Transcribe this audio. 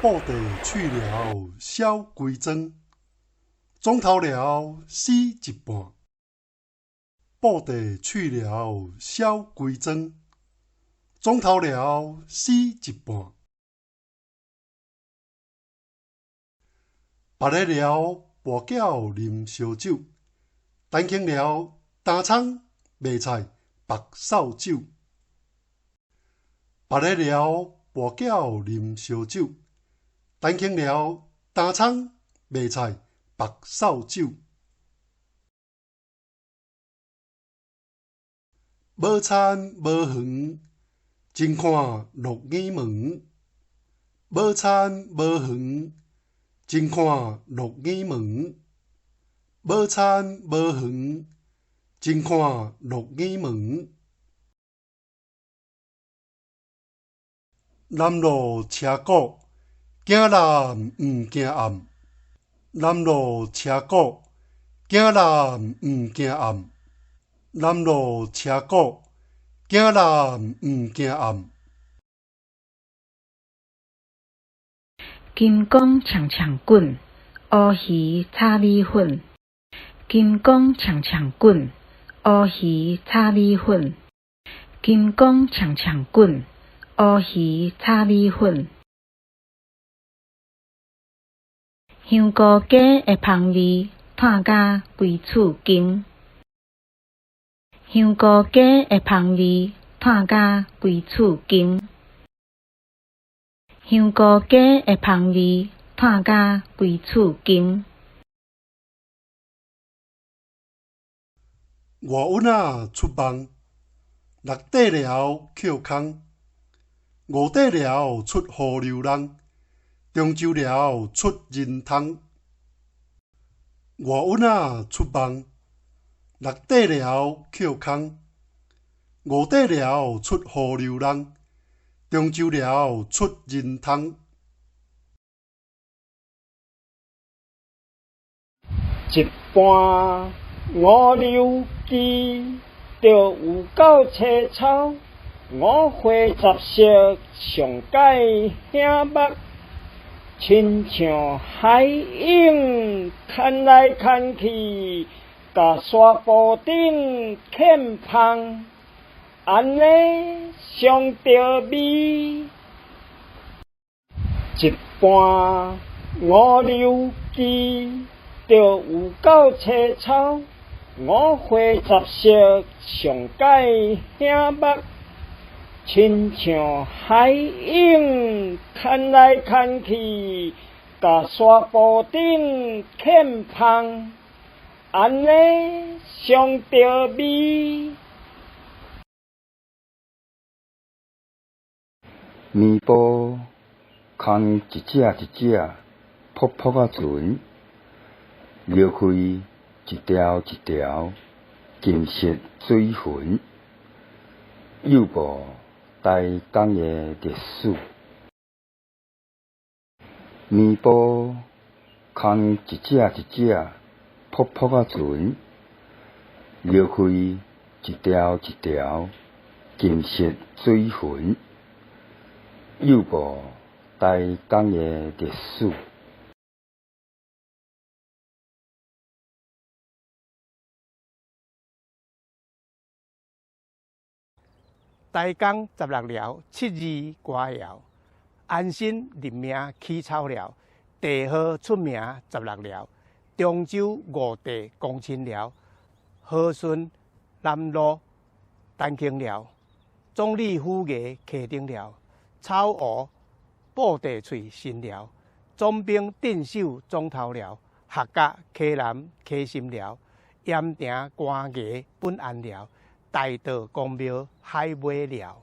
布袋去了小规装，总头了死一半。布袋去了小规装，总头了死一半。别日了跋筊啉烧酒，陈庆了担葱卖菜白扫帚。别日了跋筊啉烧酒，陈庆了担葱卖菜白扫帚。无田无园，真看落耳门。无田无园，真看落耳门。无田无园，真看落耳门。南路车古，行南毋惊暗。南路车古，行南毋惊暗。南路车古，行南毋惊暗。金光呛呛滚，乌鱼炒米粉。金光呛呛滚，乌鱼炒米粉。金光呛呛滚，乌鱼炒米粉。香菇鸡的香味炭甲规厝惊。香菇鸡的香味炭甲规厝惊。香菇鸡的香味炭甲规厝惊。外温仔出梦，六底了捡空，五底了出河流人，中洲了出人通。外温仔出梦，六底了捡空，五底了出河流人，中洲了出人通。一般五柳枝，着有够青草。五花十色，上解兄目。亲像海影牵来牵去，甲沙坡顶欠芳，安尼上着味。一般五柳枝，着有够青草。五花十色，上解兄目。亲像海影牵来牵去，甲沙坡顶欠芳，安尼上着味。面包空一只一只，扑扑啊船，撩开一条一条，金色水魂，又无台港的历史。面包空一只一只，扑扑啊船，撩开一条一条，金色水魂，又无台港的历史。台江16寮7字歌谣，安心立命起草寮，地号出名16寮，中州5地公亲寮，和顺南路陈庆寮，总理府衙溪顶寮，草湖布袋喙新寮，总兵镇守总头寮，客家溪南溪心寮，盐埕官衙本安寮，大道公庙海尾寮。